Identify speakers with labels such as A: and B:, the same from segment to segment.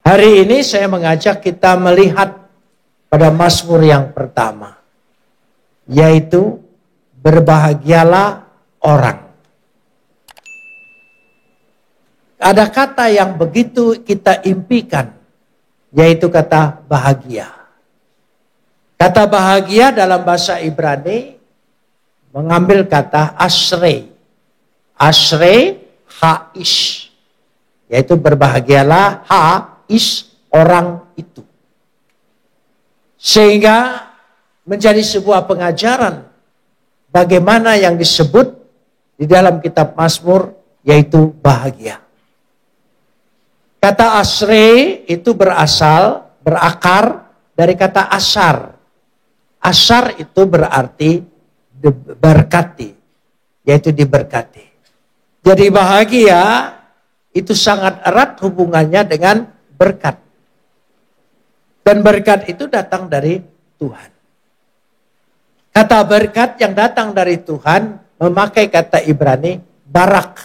A: Hari ini saya mengajak kita melihat pada Mazmur yang pertama, yaitu berbahagialah orang. Ada kata yang begitu kita impikan, yaitu kata bahagia. Kata bahagia dalam bahasa Ibrani mengambil kata ashrei. Ashrei haish, yaitu berbahagialah haish orang itu. Sehingga menjadi sebuah pengajaran bagaimana yang disebut di dalam kitab Mazmur, yaitu bahagia. Kata ashrei itu berakar dari kata asar. Asar itu berarti diberkati, yaitu diberkati. Jadi bahagia itu sangat erat hubungannya dengan berkat. Dan berkat itu datang dari Tuhan. Kata berkat yang datang dari Tuhan memakai kata Ibrani barak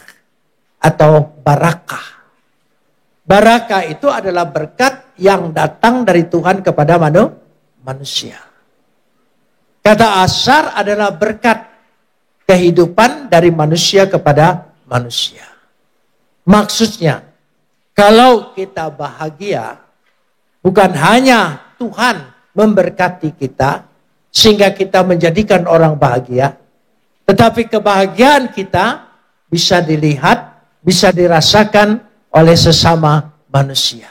A: atau barakah. Barakah itu adalah berkat yang datang dari Tuhan kepada manusia. Kata asar adalah berkat kehidupan dari manusia kepada manusia. Maksudnya, kalau kita bahagia, bukan hanya Tuhan memberkati kita, sehingga kita menjadikan orang bahagia, tetapi kebahagiaan kita bisa dilihat, bisa dirasakan oleh sesama manusia.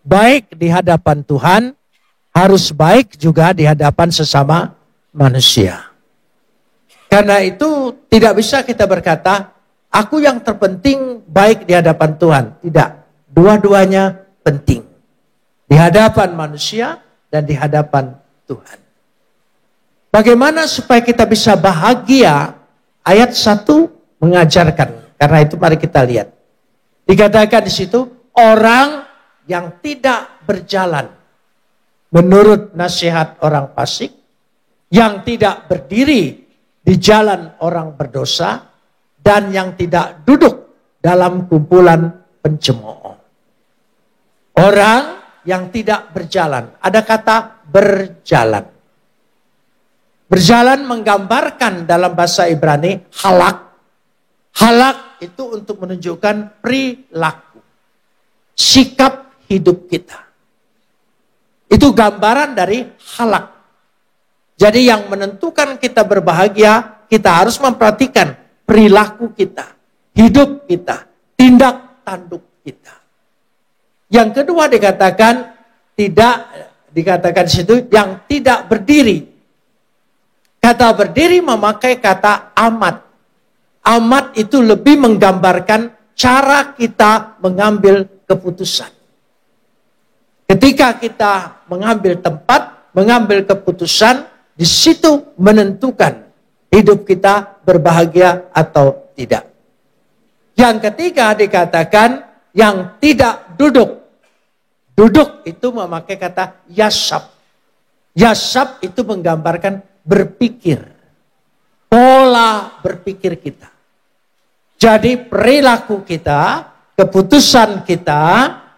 A: Baik di hadapan Tuhan, harus baik juga di hadapan sesama manusia. Karena itu tidak bisa kita berkata, aku yang terpenting baik di hadapan Tuhan. Tidak, dua-duanya penting. Di hadapan manusia dan di hadapan Tuhan. Bagaimana supaya kita bisa bahagia? Ayat 1 mengajarkan. Karena itu mari kita lihat. Dikatakan di situ, orang yang tidak berjalan menurut nasihat orang fasik, yang tidak berdiri di jalan orang berdosa, dan yang tidak duduk dalam kumpulan pencemooh. Orang yang tidak berjalan, ada kata berjalan. Berjalan menggambarkan dalam bahasa Ibrani halak. Halak itu untuk menunjukkan perilaku, sikap hidup kita. Itu gambaran dari halak. Jadi yang menentukan kita berbahagia, kita harus memperhatikan perilaku kita, hidup kita, tindak tanduk kita. Yang kedua dikatakan di situ yang tidak berdiri. Kata berdiri memakai kata amat. Amat itu lebih menggambarkan cara kita mengambil keputusan. Ketika kita mengambil tempat, mengambil keputusan, di situ menentukan hidup kita berbahagia atau tidak. Yang ketiga dikatakan yang tidak duduk. Duduk itu memakai kata yasab. Yasab itu menggambarkan berpikir. Pola berpikir kita. Jadi perilaku kita, keputusan kita,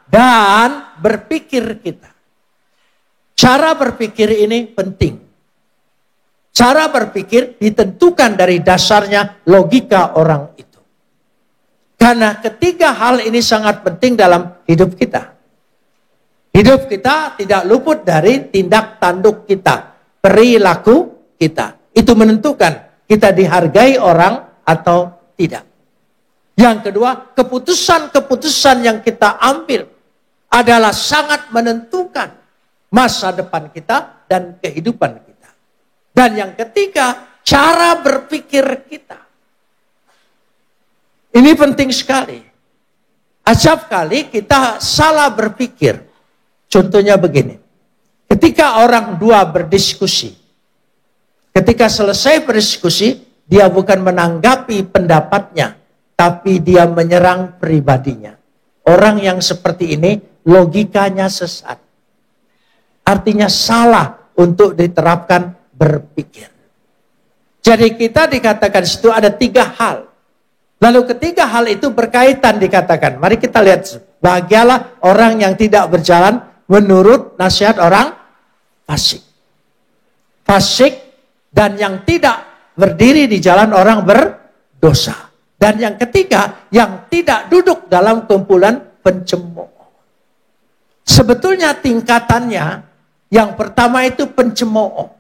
A: dan berpikir kita. Cara berpikir ini penting. Cara berpikir ditentukan dari dasarnya logika orang itu. Karena ketiga hal ini sangat penting dalam hidup kita. Hidup kita tidak luput dari tindak tanduk kita, perilaku kita. Itu menentukan kita dihargai orang atau tidak. Yang kedua, keputusan-keputusan yang kita ambil adalah sangat menentukan masa depan kita dan kehidupan kita. Dan yang ketiga, cara berpikir kita. Ini penting sekali. Acap kali kita salah berpikir. Contohnya begini. Ketika orang dua berdiskusi. Ketika selesai berdiskusi, dia bukan menanggapi pendapatnya, tapi dia menyerang pribadinya. Orang yang seperti ini logikanya sesat. Artinya salah untuk diterapkan berpikir. Jadi kita dikatakan di situ ada tiga hal. Lalu ketiga hal itu berkaitan dikatakan. Mari kita lihat Bahagialah orang yang tidak berjalan menurut nasihat orang fasik. Fasik dan yang tidak berdiri di jalan orang berdosa. Dan yang ketiga, yang tidak duduk dalam kumpulan pencemooh. Sebetulnya tingkatannya, yang pertama itu pencemooh.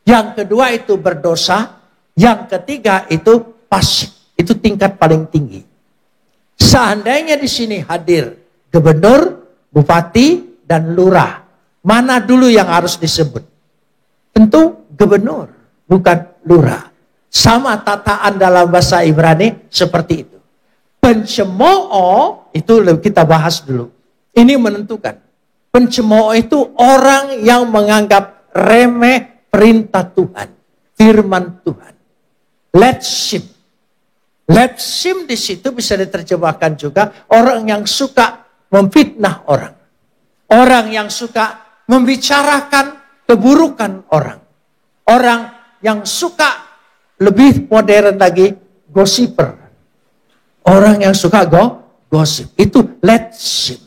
A: Yang kedua itu berdosa. Yang ketiga itu fasik. Itu tingkat paling tinggi. Seandainya di sini hadir gubernur, bupati, dan lurah. Mana dulu yang harus disebut? Tentu gubernur, bukan lurah. Sama tataan dalam bahasa Ibrani seperti itu. Pencemooh itu kita bahas dulu. Ini menentukan. Pencemooh itu orang yang menganggap remeh perintah Tuhan. Firman Tuhan. Letship. Letship di situ bisa diterjemahkan juga orang yang suka memfitnah orang. Orang yang suka membicarakan keburukan orang. Orang yang suka lebih modern lagi gossiper. Orang yang suka gosip. Itu letship.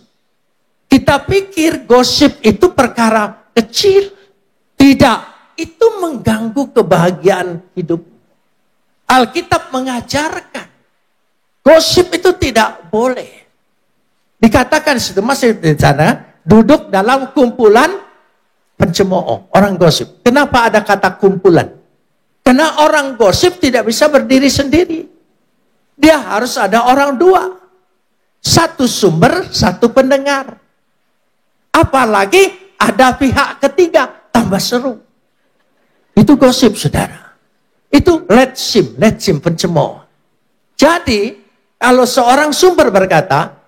A: Kita pikir gosip itu perkara kecil. Tidak. Itu mengganggu kebahagiaan hidup. Alkitab mengajarkan. Gosip itu tidak boleh. Dikatakan situ masih di sana. Duduk dalam kumpulan pencemooh. Orang gosip. Kenapa ada kata kumpulan? Karena orang gosip tidak bisa berdiri sendiri. Dia harus ada orang dua. Satu sumber, satu pendengar. Apalagi ada pihak ketiga. Tambah seru. Itu gosip, saudara. Itu letship pencemooh. Jadi, kalau seorang sumber berkata,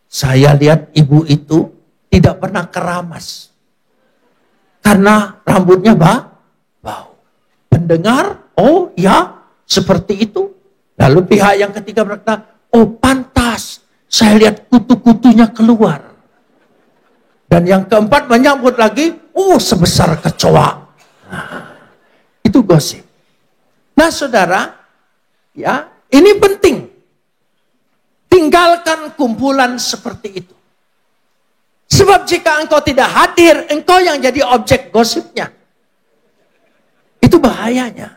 A: saya lihat ibu itu tidak pernah keramas. Karena rambutnya bau. Pendengar, oh ya, seperti itu. Lalu pihak yang ketiga berkata, oh pantas, saya lihat kutu-kutunya keluar. Dan yang keempat menyambut lagi, oh sebesar kecoa. Nah, itu gosip. Nah saudara, ya ini penting. Tinggalkan kumpulan seperti itu. Sebab jika engkau tidak hadir, engkau yang jadi objek gosipnya. Itu bahayanya.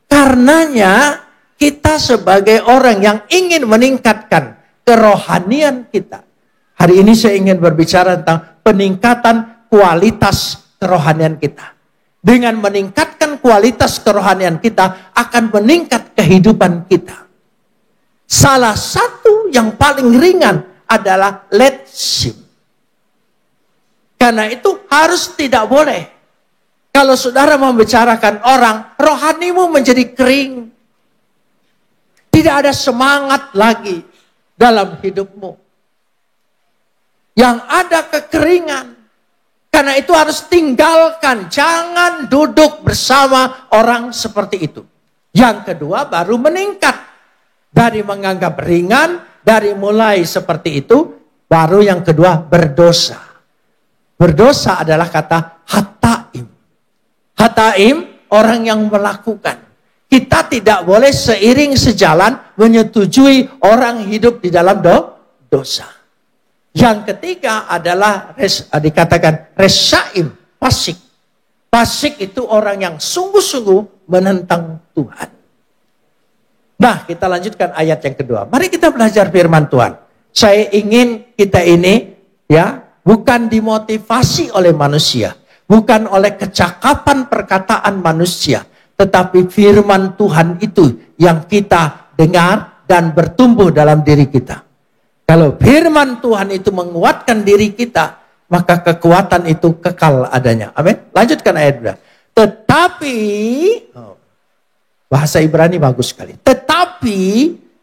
A: Karenanya kita sebagai orang yang ingin meningkatkan kerohanian kita. Hari ini saya ingin berbicara tentang peningkatan kualitas kerohanian kita. Dengan meningkatkan kualitas kerohanian kita, akan meningkat kehidupan kita. Salah satu yang paling ringan adalah letship. Karena itu harus tidak boleh. Kalau saudara membicarakan orang, rohanimu menjadi kering. Tidak ada semangat lagi dalam hidupmu. Yang ada kekeringan. Karena itu harus tinggalkan. Jangan duduk bersama orang seperti itu. Yang kedua baru meningkat. Dari menganggap ringan, dari mulai seperti itu, baru yang kedua berdosa. Berdosa adalah kata hataim. Hataim, orang yang melakukan. Kita tidak boleh seiring sejalan menyetujui orang hidup di dalam dosa. Yang ketiga adalah dikatakan resyaim, fasik. Fasik itu orang yang sungguh-sungguh menentang Tuhan. Nah, kita lanjutkan ayat yang kedua. Mari kita belajar firman Tuhan. Saya ingin kita ini ya bukan dimotivasi oleh manusia, bukan oleh kecakapan perkataan manusia, tetapi firman Tuhan itu yang kita dengar dan bertumbuh dalam diri kita. Kalau firman Tuhan itu menguatkan diri kita, maka kekuatan itu kekal adanya. Amin. Lanjutkan ayat 2. Tetapi, bahasa Ibrani bagus sekali. Tetapi,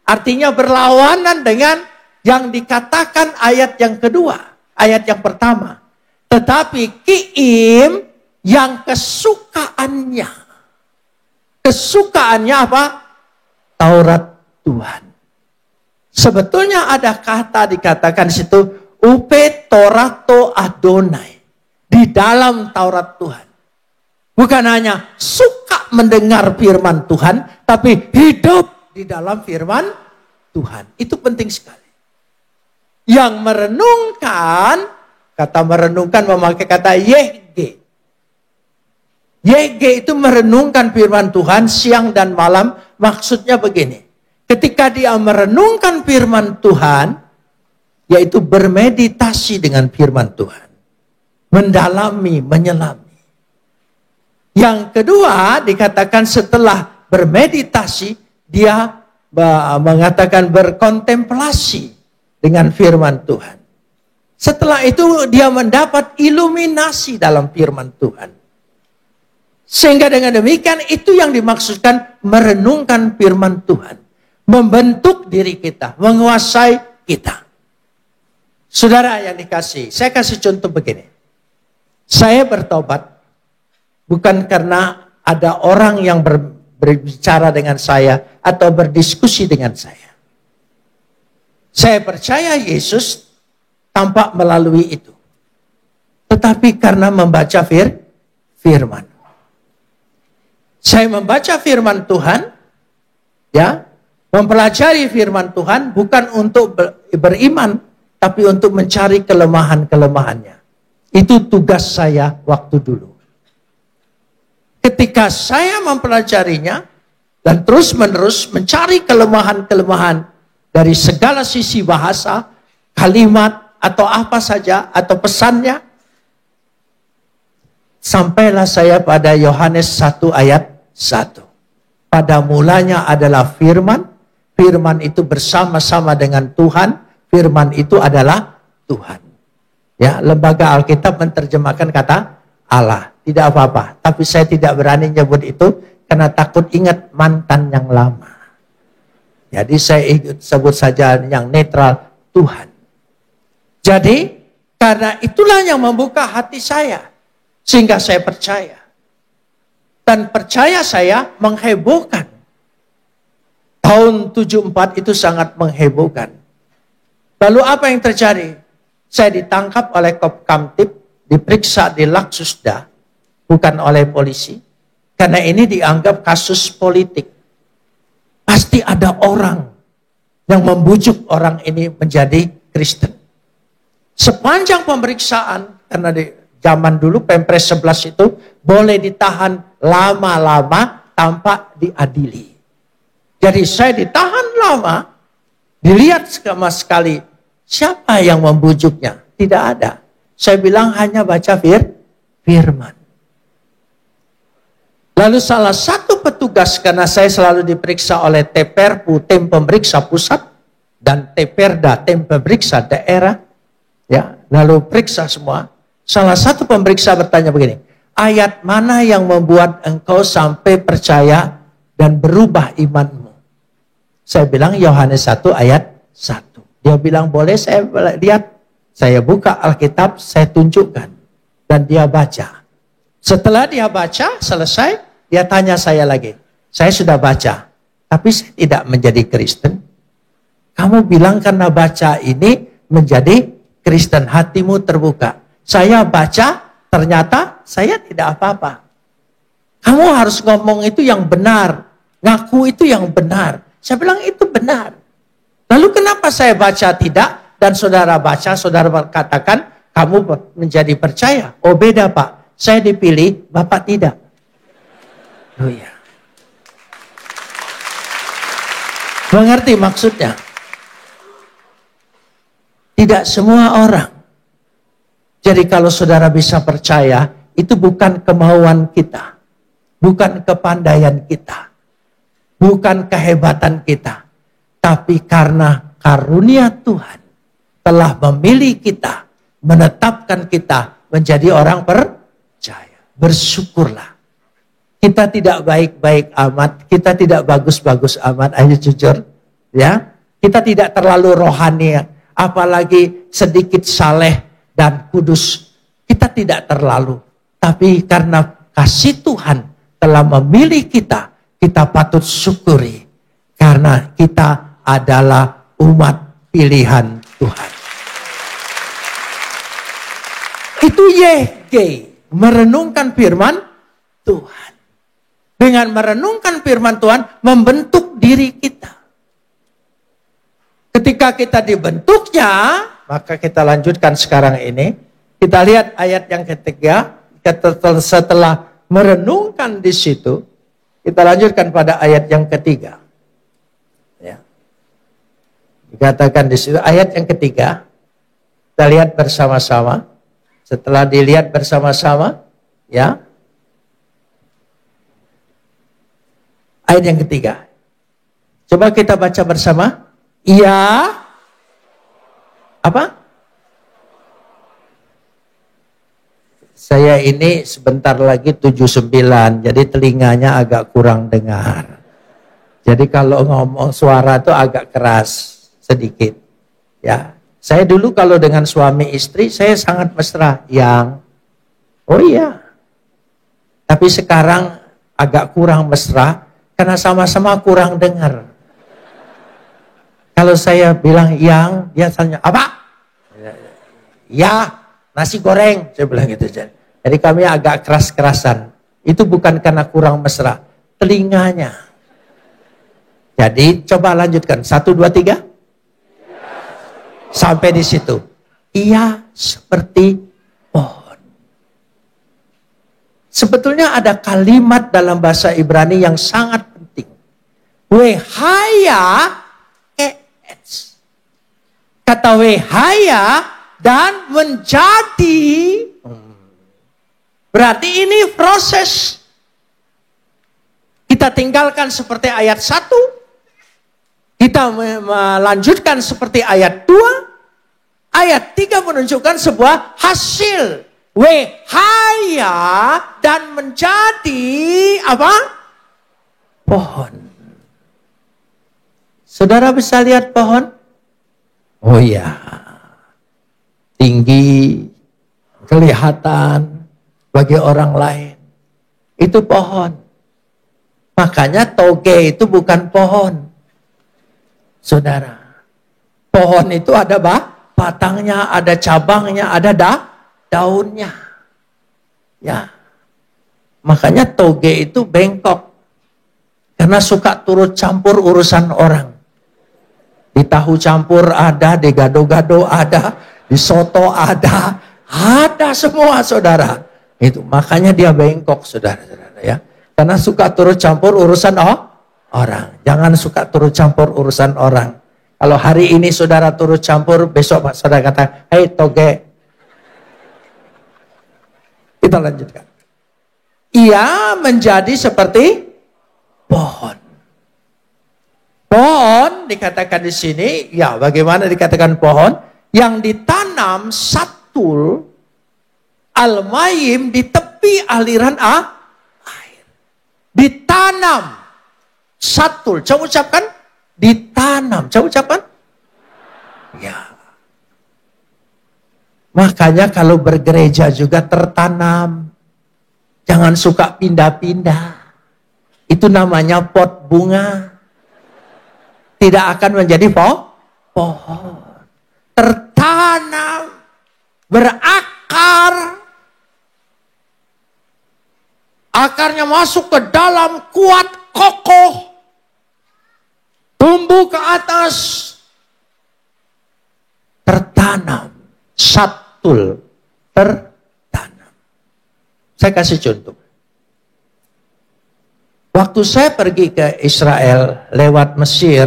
A: artinya berlawanan dengan yang dikatakan ayat yang kedua. Ayat yang pertama. Tetapi kiim yang kesukaannya. Kesukaannya apa? Taurat Tuhan. Sebetulnya ada kata dikatakan di situ upe torato Adonai di dalam Taurat Tuhan. Bukan hanya suka mendengar firman Tuhan, tapi hidup di dalam firman Tuhan. Itu penting sekali. Yang merenungkan, kata merenungkan memakai kata YG. YG itu merenungkan firman Tuhan siang dan malam. Maksudnya begini. Ketika dia merenungkan firman Tuhan, yaitu bermeditasi dengan firman Tuhan. Mendalami, menyelami. Yang kedua dikatakan setelah bermeditasi, dia mengatakan berkontemplasi dengan firman Tuhan. Setelah itu dia mendapat iluminasi dalam firman Tuhan. Sehingga dengan demikian itu yang dimaksudkan merenungkan firman Tuhan. Membentuk diri kita, menguasai kita. Saudara yang dikasih, saya kasih contoh begini. Saya bertobat bukan karena ada orang yang berbicara dengan saya atau berdiskusi dengan saya. Saya percaya Yesus tampak melalui itu. Tetapi karena membaca firman. Saya membaca firman Tuhan, ya, mempelajari firman Tuhan bukan untuk beriman, tapi untuk mencari kelemahan-kelemahannya. Itu tugas saya waktu dulu. Ketika saya mempelajarinya dan terus-menerus mencari kelemahan-kelemahan dari segala sisi bahasa, kalimat, atau apa saja, atau pesannya, sampailah saya pada Yohanes 1 ayat 1. Pada mulanya adalah firman, firman itu bersama-sama dengan Tuhan, firman itu adalah Tuhan. Ya, lembaga Alkitab menerjemahkan kata Allah. Tidak apa-apa, tapi saya tidak berani nyebut itu karena takut ingat mantan yang lama. Jadi saya sebut saja yang netral, Tuhan. Jadi karena itulah yang membuka hati saya sehingga saya percaya. Dan percaya saya menghebohkan. Tahun 74 itu sangat menghebohkan. Lalu apa yang terjadi? Saya ditangkap oleh Kopkamtib, diperiksa di Laksusda, bukan oleh polisi. Karena ini dianggap kasus politik. Pasti ada orang yang membujuk orang ini menjadi Kristen. Sepanjang pemeriksaan, karena di zaman dulu Pempres 11 itu boleh ditahan lama-lama tanpa diadili. Jadi saya ditahan lama, dilihat sama sekali siapa yang membujuknya. Tidak ada. Saya bilang hanya baca firman. Lalu salah satu petugas, karena saya selalu diperiksa oleh TPRPU, tim pemeriksa pusat, dan TPRDA, tim pemeriksa daerah, ya, lalu periksa semua. Salah satu pemeriksa bertanya begini, ayat mana yang membuat engkau sampai percaya dan berubah imanmu? Saya bilang Yohanes 1 ayat 1. Dia bilang boleh saya lihat. Saya buka Alkitab, saya tunjukkan. Dan dia baca. Setelah dia baca, selesai, dia tanya saya lagi. Saya sudah baca, tapi saya tidak menjadi Kristen. Kamu bilang karena baca ini menjadi Kristen, hatimu terbuka. Saya baca, ternyata saya tidak apa-apa. Kamu harus ngomong itu yang benar. Ngaku itu yang benar. Saya bilang itu benar. Lalu kenapa saya baca tidak? Dan saudara baca, saudara katakan, kamu menjadi percaya. Oh beda Pak, saya dipilih, Bapak tidak. Oh iya. Mengerti maksudnya? Tidak semua orang. Jadi kalau saudara bisa percaya, itu bukan kemauan kita. Bukan kepandaian kita. Bukan kehebatan kita. Tapi karena karunia Tuhan telah memilih kita, menetapkan kita menjadi orang percaya. Bersyukurlah. Kita tidak baik-baik amat, kita tidak bagus-bagus amat, ayo jujur. Ya, kita tidak terlalu rohani, apalagi sedikit saleh dan kudus. Kita tidak terlalu. Tapi karena kasih Tuhan telah memilih kita, kita patut syukuri. Karena kita adalah umat pilihan Tuhan. Itu YG, merenungkan firman Tuhan. Dengan merenungkan firman Tuhan, membentuk diri kita. Ketika kita dibentuknya, maka kita lanjutkan sekarang ini. Kita lihat ayat yang ketiga. Setelah merenungkan di situ, kita lanjutkan pada ayat yang ketiga. Ya. Dikatakan di situ ayat yang ketiga. Kita lihat bersama-sama. Setelah dilihat bersama-sama, ya. Ayat yang ketiga. Coba kita baca bersama. Ia apa? Saya ini sebentar lagi 79, jadi telinganya agak kurang dengar. Jadi kalau ngomong suara itu agak keras sedikit. Ya, saya dulu kalau dengan suami istri saya sangat mesra, yang oh iya. Tapi sekarang agak kurang mesra karena sama-sama kurang dengar. Kalau saya bilang yang, dia tanya apa? Ya, nasi goreng, saya bilang gitu. Jadi kami agak keras-kerasan. Itu bukan karena kurang mesra, telinganya. Jadi coba lanjutkan. 1, 2, 3. Sampai di situ. Ia seperti pohon. Sebetulnya ada kalimat dalam bahasa Ibrani yang sangat penting. Wehaya keets. Kata wehaya dan menjadi. Berarti ini proses. Kita tinggalkan seperti ayat 1. Kita melanjutkan seperti ayat 2. Ayat 3 menunjukkan sebuah hasil. Wehaya dan menjadi apa? Pohon. Saudara bisa lihat pohon? Oh iya. Tinggi, kelihatan bagi orang lain. Itu pohon. Makanya toge itu bukan pohon. Saudara. Pohon itu ada batangnya, ada cabangnya, ada daunnya. Ya. Makanya toge itu bengkok. Karena suka turut campur urusan orang. Di tahu campur ada, di gado-gado ada, di soto ada semua saudara. Itu makanya dia bengkok saudara-saudara ya. Karena suka turut campur urusan orang. Jangan suka turut campur urusan orang. Kalau hari ini saudara turut campur, besok saudara kata, "Hei toge." Kita lanjutkan. Ia menjadi seperti pohon. Pohon dikatakan di sini, ya bagaimana dikatakan pohon? Yang ditanam satul al-mayim di tepi aliran air. Ditanam satul. Coba ucapkan. Ditanam. Coba ucapkan. Ya. Makanya kalau bergereja juga tertanam. Jangan suka pindah-pindah. Itu namanya pot bunga. Tidak akan menjadi pohon. Tertanam. Berakar. Akarnya masuk ke dalam, kuat, kokoh. Tumbuh ke atas. Tertanam. Satul. Tertanam. Saya kasih contoh. Waktu saya pergi ke Israel lewat Mesir,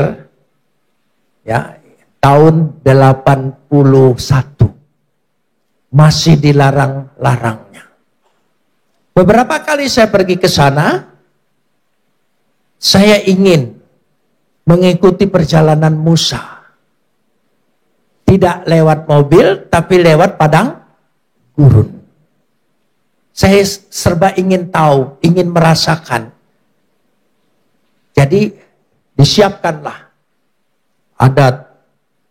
A: ya, tahun 81. Masih dilarang-larangnya. Beberapa kali saya pergi ke sana, saya ingin mengikuti perjalanan Musa. Tidak lewat mobil, tapi lewat padang gurun. Saya serba ingin tahu, ingin merasakan. Jadi disiapkanlah. Ada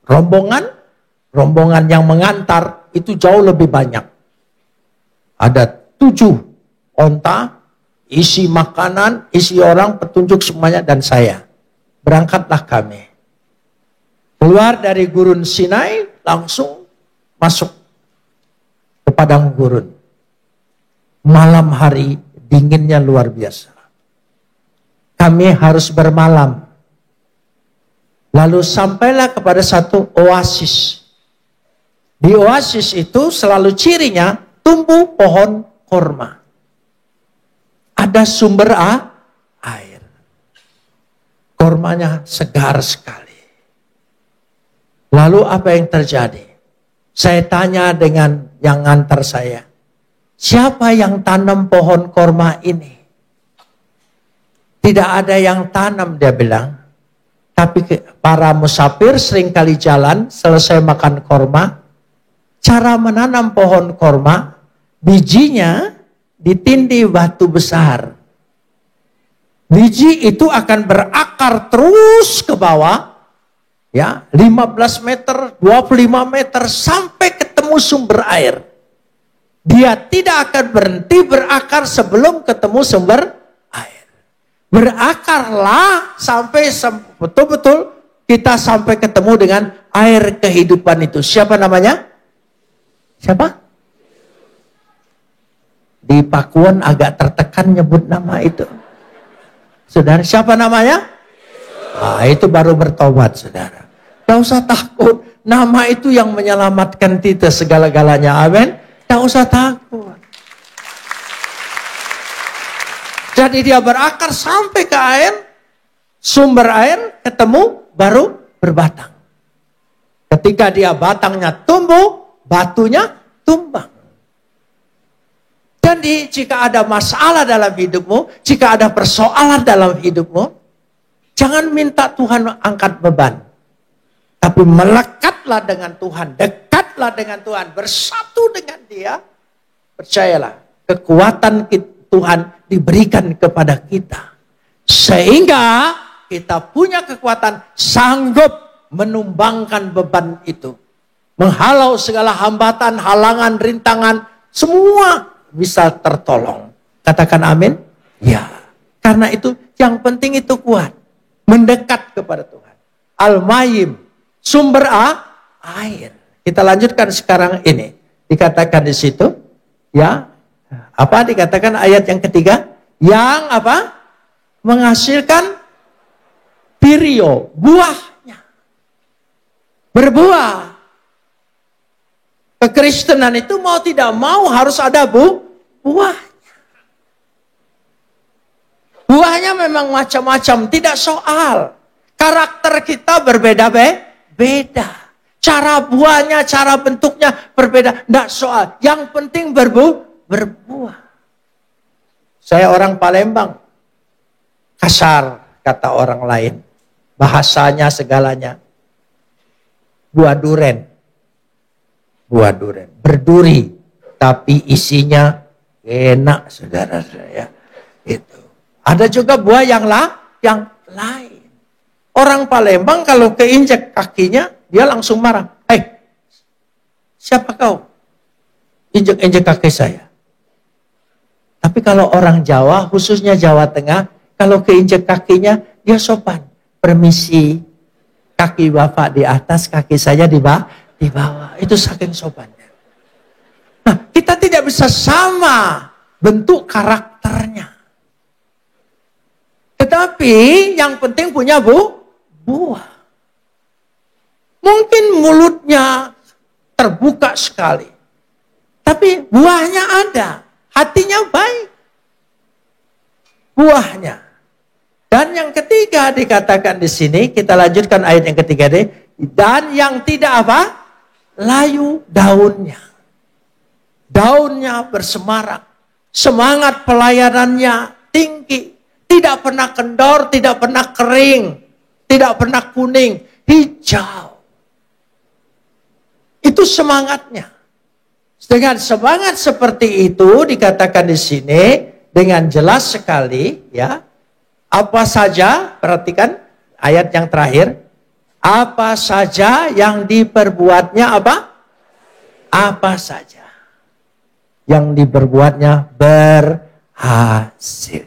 A: rombongan yang mengantar itu jauh lebih banyak. Ada 7 onta, isi makanan, isi orang, petunjuk semuanya, dan saya. Berangkatlah kami. Keluar dari gurun Sinai, langsung masuk ke padang gurun. Malam hari, dinginnya luar biasa. Kami harus bermalam. Lalu sampailah kepada satu oasis. Di oasis itu selalu cirinya tumbuh pohon korma. Ada sumber air. Kormanya segar sekali. Lalu apa yang terjadi? Saya tanya dengan yang ngantar saya. Siapa yang tanam pohon korma ini? Tidak ada yang tanam, dia bilang. Tapi para musafir seringkali jalan selesai makan korma. Cara menanam pohon korma, bijinya ditindih batu besar. Biji itu akan berakar terus ke bawah. Ya, 15 meter, 25 meter sampai ketemu sumber air. Dia tidak akan berhenti berakar sebelum ketemu sumber air. Berakarlah sampai betul-betul kita sampai ketemu dengan air kehidupan itu. Siapa namanya? Siapa? Di Pakuan agak tertekan nyebut nama itu. Saudara, siapa namanya? Itu baru bertobat, saudara. Tidak usah takut. Nama itu yang menyelamatkan kita segala-galanya. Amin. Tidak usah takut. Jadi dia berakar sampai ke air. Sumber air ketemu baru berbatang. Ketika dia batangnya tumbuh, batunya tumbang. Jadi jika ada masalah dalam hidupmu, jika ada persoalan dalam hidupmu, jangan minta Tuhan angkat beban. Tapi melekatlah dengan Tuhan, dekatlah dengan Tuhan, bersatu dengan Dia. Percayalah, kekuatan Tuhan diberikan kepada kita. Sehingga kita punya kekuatan sanggup menumbangkan beban itu. Menghalau segala hambatan, halangan, rintangan, semua bisa tertolong. Katakan amin. Ya. Karena itu yang penting itu kuat. Mendekat kepada Tuhan. Al-Mayim. Sumber air. Kita lanjutkan sekarang ini. Dikatakan di situ. Ya. Apa dikatakan ayat yang ketiga? Yang apa? Menghasilkan pirio. Buahnya. Berbuah. Kekristenan itu mau tidak mau harus ada buahnya. Buahnya memang macam-macam, tidak soal. Karakter kita berbeda-beda. Cara buahnya, cara bentuknya berbeda, tidak soal. Yang penting berbuah. Saya orang Palembang. Kasar, kata orang lain. Bahasanya segalanya. Buah duren. Buah duren. Berduri. Tapi isinya enak, saudara saya. Itu. Ada juga buah yang lain. Orang Palembang kalau keinjak kakinya, dia langsung marah. Siapa kau? Injek-injek kaki saya. Tapi kalau orang Jawa, khususnya Jawa Tengah, kalau keinjek kakinya, dia sopan. Permisi, kaki bapak di atas, kaki saya di bawah. Itu saking sopannya. Nah, kita tidak bisa sama bentuk karakternya. Tetapi yang penting punya buah. Mungkin mulutnya terbuka sekali. Tapi buahnya ada. Hatinya baik. Buahnya. Dan yang ketiga dikatakan di sini, kita lanjutkan ayat yang ketiga deh. Dan yang tidak apa? Layu daunnya. Daunnya bersemarak. Semangat pelayanannya tinggi. Tidak pernah kendor, tidak pernah kering. Tidak pernah kuning. Hijau. Itu semangatnya. Dengan semangat seperti itu dikatakan di sini dengan jelas sekali ya. Apa saja, perhatikan ayat yang terakhir. Apa saja yang diperbuatnya apa? Apa saja yang diperbuatnya berhasil.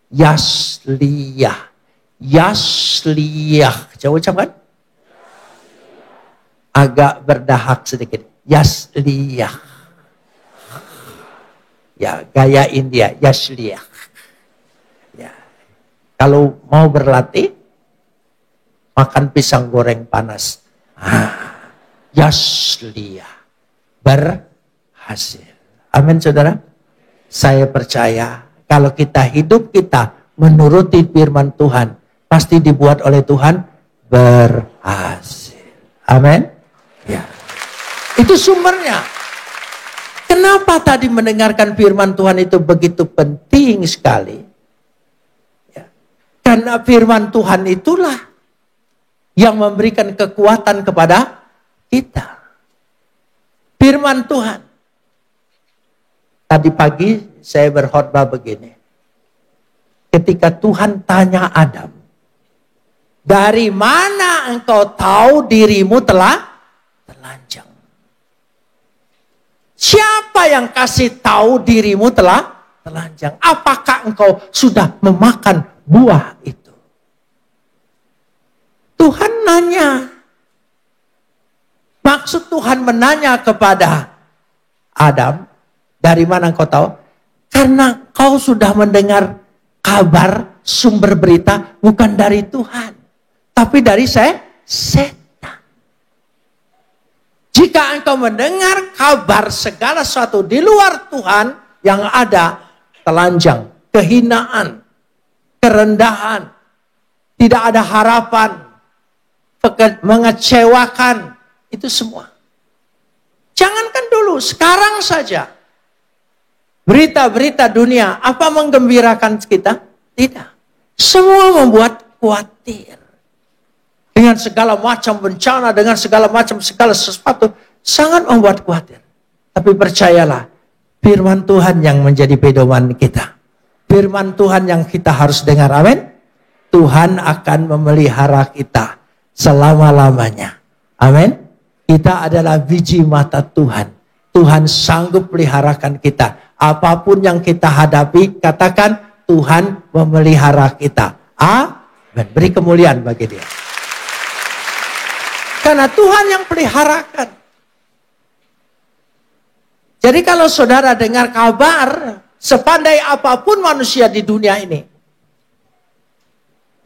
A: Yasliyah. Yasliyah. Coba ucapkan. Agak berdahak sedikit. Yasliyah. Ya, gaya India. Yasliyah. Ya. Kalau mau berlatih, makan pisang goreng panas. Yasliyah. berhasil. Amin saudara. Saya percaya kalau kita menuruti firman Tuhan, pasti dibuat oleh Tuhan berhasil. Amin. Ya. Itu sumbernya. Kenapa tadi mendengarkan firman Tuhan itu begitu penting sekali? Ya. Karena firman Tuhan itulah yang memberikan kekuatan kepada kita. Firman Tuhan. Tadi pagi saya berkhotbah begini. Ketika Tuhan tanya Adam, dari mana engkau tahu dirimu telah telanjang? Siapa yang kasih tahu dirimu telah telanjang? Apakah engkau sudah memakan buah itu? Tuhan nanya. Maksud Tuhan menanya kepada Adam, dari mana engkau tahu? Karena kau sudah mendengar kabar, sumber berita bukan dari Tuhan, tapi dari setan. Jika engkau mendengar kabar segala sesuatu di luar Tuhan, yang ada telanjang, kehinaan, kerendahan, tidak ada harapan, mengecewakan, itu semua. Jangankan dulu, sekarang saja. Berita-berita dunia, apa menggembirakan kita? Tidak. Semua membuat khawatir. Dengan segala macam bencana, dengan segala sesuatu, sangat membuat khawatir. Tapi percayalah, firman Tuhan yang menjadi pedoman kita. Firman Tuhan yang kita harus dengar, amin. Tuhan akan memelihara kita selama-lamanya. Amin. Kita adalah biji mata Tuhan. Tuhan sanggup peliharakan kita. Apapun yang kita hadapi, katakan Tuhan memelihara kita. Amin. Beri kemuliaan bagi Dia. Karena Tuhan yang peliharakan. Jadi kalau saudara dengar kabar, sepandai apapun manusia di dunia ini,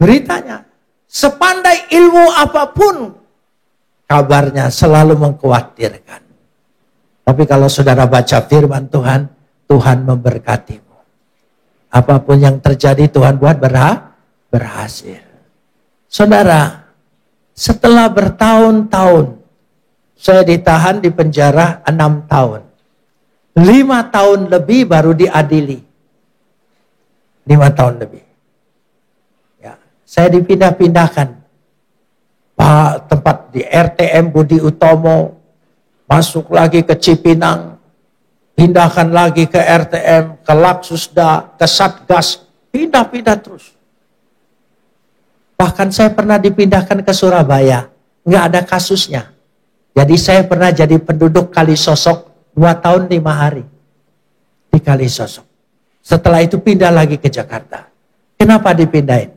A: beritanya, sepandai ilmu apapun, kabarnya selalu mengkhawatirkan. Tapi kalau saudara baca firman Tuhan, Tuhan memberkatimu. Apapun yang terjadi Tuhan buat berhasil. Saudara, setelah bertahun-tahun, saya ditahan di penjara 6 tahun. 5 tahun lebih baru diadili. 5 tahun lebih. Ya, saya dipindah-pindahkan. Tempat di RTM Budi Utomo, masuk lagi ke Cipinang, pindahkan lagi ke RTM, ke Laksusda, ke Satgas, pindah-pindah terus. Bahkan saya pernah dipindahkan ke Surabaya, nggak ada kasusnya. Jadi saya pernah jadi penduduk Kalisosok 2 tahun 5 hari di Kalisosok. Setelah itu pindah lagi ke Jakarta. Kenapa dipindahin?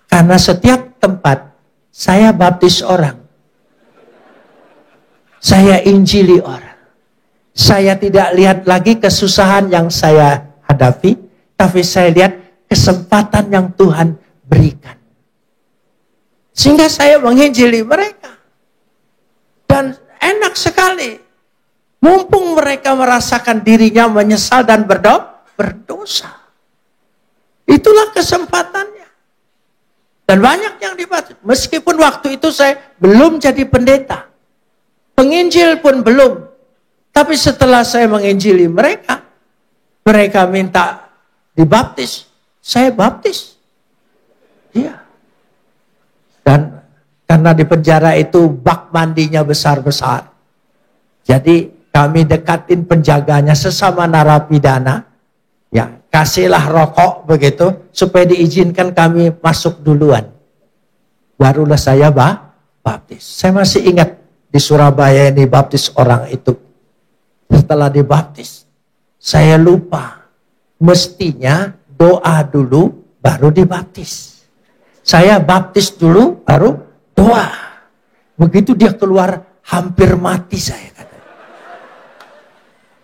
A: Karena setiap tempat saya baptis orang. Saya injili orang. Saya tidak lihat lagi kesusahan yang saya hadapi, tapi saya lihat kesempatan yang Tuhan berikan. Sehingga saya menginjili mereka. Dan enak sekali. Mumpung mereka merasakan dirinya menyesal dan berdosa. Itulah kesempatannya. Dan banyak yang dibantu. Meskipun waktu itu saya belum jadi pendeta. Penginjil pun belum. Tapi setelah saya menginjili mereka, mereka minta dibaptis. Saya baptis. Iya. Dan karena di penjara itu bak mandinya besar-besar. Jadi kami dekatin penjaganya sesama narapidana. Ya, kasihlah rokok begitu supaya diizinkan kami masuk duluan. Barulah saya baptis. Saya masih ingat di Surabaya ini baptis orang itu. Setelah dibaptis, saya lupa. Mestinya doa dulu, baru dibaptis. Saya baptis dulu, baru doa. Begitu dia keluar, hampir mati saya.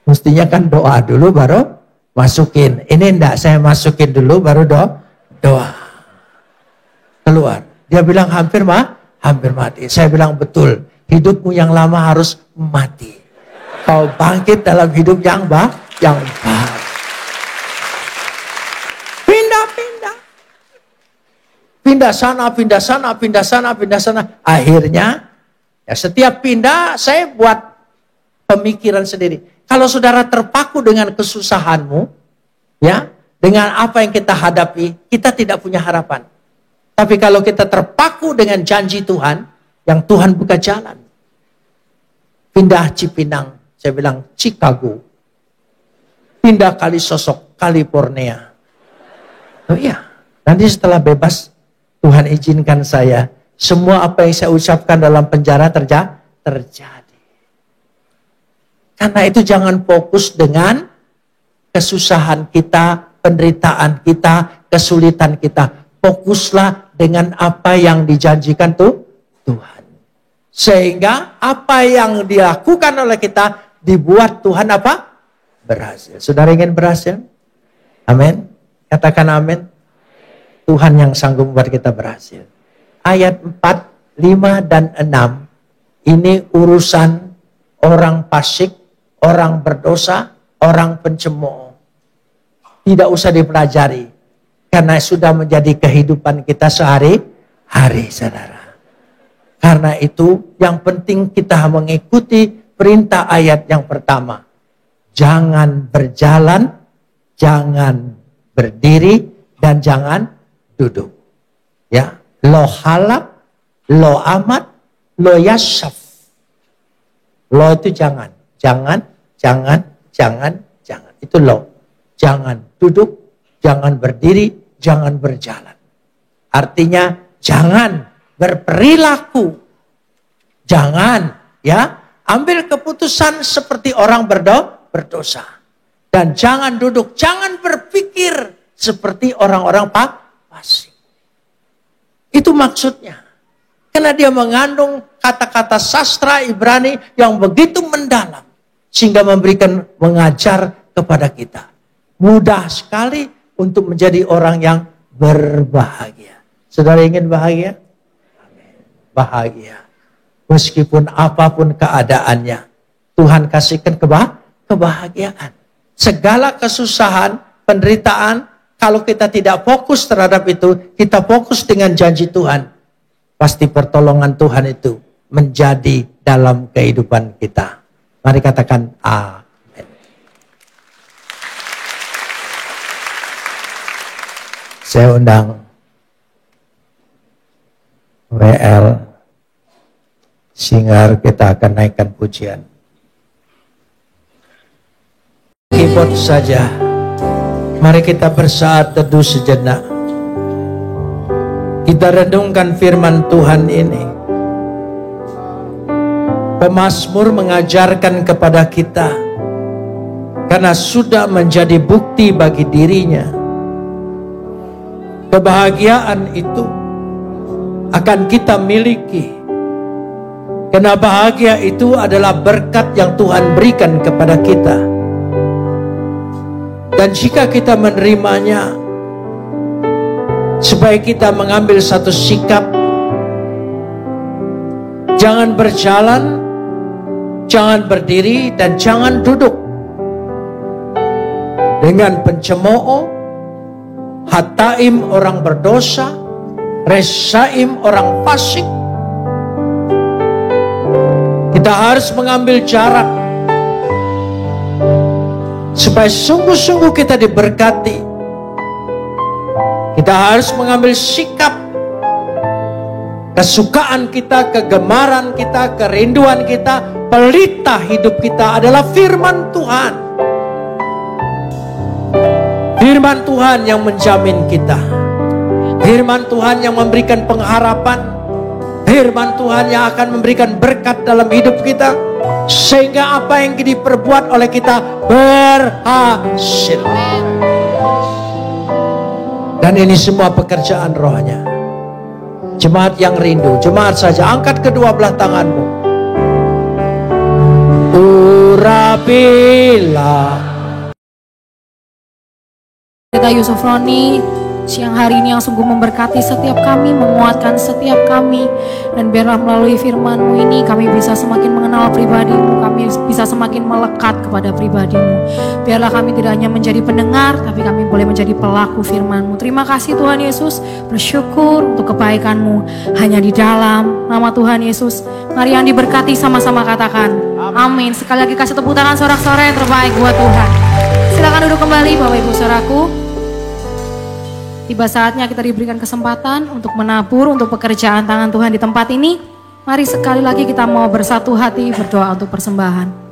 A: Mestinya kan doa dulu, baru masukin. Ini enggak, saya masukin dulu, baru doa. Keluar. Dia bilang hampir mati. Saya bilang betul, hidupmu yang lama harus mati. Kau bangkit dalam hidup yang baru. Pindah-pindah. Pindah sana, pindah sana, pindah sana, pindah sana. Akhirnya, ya setiap pindah saya buat pemikiran sendiri. Kalau saudara terpaku dengan kesusahanmu, ya, dengan apa yang kita hadapi, kita tidak punya harapan. Tapi kalau kita terpaku dengan janji Tuhan, yang Tuhan buka jalan. Pindah Cipinang, saya bilang Chicago. Pindah Kalisosok, California. Oh iya, nanti setelah bebas, Tuhan izinkan saya, semua apa yang saya ucapkan dalam penjara terjadi. Karena itu jangan fokus dengan kesusahan kita, penderitaan kita, kesulitan kita. Fokuslah dengan apa yang dijanjikan Tuhan. Sehingga apa yang dilakukan oleh kita dibuat Tuhan apa? Berhasil. Saudara ingin berhasil? Amin. Katakan amin. Tuhan yang sanggup membuat kita berhasil. Ayat 4, 5, dan 6. Ini urusan orang fasik, orang berdosa, orang pencemooh. Tidak usah dipelajari. Karena sudah menjadi kehidupan kita sehari-hari, saudara. Karena itu yang penting kita mengikuti perintah ayat yang pertama. Jangan berjalan, jangan berdiri, dan jangan duduk. Ya, lo halak, lo amat, lo yasaf. Lo itu jangan. Itu lo. Jangan duduk, jangan berdiri, jangan berjalan. Artinya jangan berperilaku. Jangan ya ambil keputusan seperti orang berdosa. Dan jangan duduk, jangan berpikir seperti orang-orang fasik. Itu maksudnya. Karena dia mengandung kata-kata sastra Ibrani yang begitu mendalam. Sehingga mengajar kepada kita. Mudah sekali untuk menjadi orang yang berbahagia. Saudara ingin bahagia? Amin. Bahagia. Meskipun apapun keadaannya. Tuhan kasihkan kebahagiaan. Segala kesusahan, penderitaan, kalau kita tidak fokus terhadap itu, kita fokus dengan janji Tuhan. Pasti pertolongan Tuhan itu menjadi dalam kehidupan kita. Mari katakan amin. Saya undang WL Singer, kita akan naikkan pujian. Keyboard saja. Mari kita bersaat teduh sejenak. Kita renungkan firman Tuhan ini. Pemazmur mengajarkan kepada kita, karena sudah menjadi bukti bagi dirinya. Kebahagiaan itu akan kita miliki. Karena bahagia itu adalah berkat yang Tuhan berikan kepada kita. Dan jika kita menerimanya, supaya kita mengambil satu sikap, jangan berjalan, jangan berdiri, dan jangan duduk dengan pencemooh, hataim orang berdosa, resaim orang fasik. Kita harus mengambil jarak supaya sungguh-sungguh kita diberkati. Kita harus mengambil sikap. Kesukaan kita, kegemaran kita, kerinduan kita, pelita hidup kita adalah firman Tuhan. Firman Tuhan yang menjamin kita. Firman Tuhan yang memberikan pengharapan. Firman Tuhan yang akan memberikan berkat dalam hidup kita. Sehingga apa yang diperbuat oleh kita berhasil. Dan ini semua pekerjaan rohnya. Jemaat yang rindu, jemaat saja, angkat kedua belah tanganmu. Urapilah.
B: Kita Yusuf Roni siang hari ini yang sungguh memberkati setiap kami, menguatkan setiap kami. Dan biarlah melalui firman-Mu ini kami bisa semakin mengenal pribadi-Mu, kami bisa semakin melekat kepada pribadi-Mu. Biarlah kami tidak hanya menjadi pendengar, tapi kami boleh menjadi pelaku firman-Mu. Terima kasih Tuhan Yesus, bersyukur untuk kebaikan-Mu hanya di dalam nama Tuhan Yesus. Mari yang diberkati sama-sama katakan amin. Sekali lagi kasih tepuk tangan sorak-sorai yang terbaik buat Tuhan. Silakan duduk kembali Bapak Ibu Saudaraku. Tiba saatnya kita diberikan kesempatan untuk menabur untuk pekerjaan tangan Tuhan di tempat ini. Mari sekali lagi kita mau bersatu hati berdoa untuk persembahan.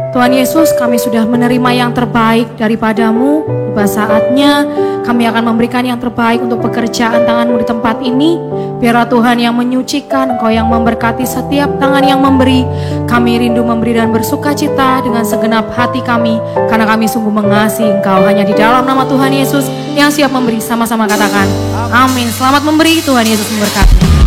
B: Tuhan Yesus, kami sudah menerima yang terbaik daripada-Mu. Tiba saatnya kami akan memberikan yang terbaik untuk pekerjaan tangan-Mu di tempat ini. Biarlah Tuhan yang menyucikan, Engkau yang memberkati setiap tangan yang memberi. Kami rindu memberi dan bersuka cita dengan segenap hati kami, karena kami sungguh mengasihi Engkau. Hanya di dalam nama Tuhan Yesus yang siap memberi, sama-sama katakan amin. Selamat memberi, Tuhan Yesus memberkati.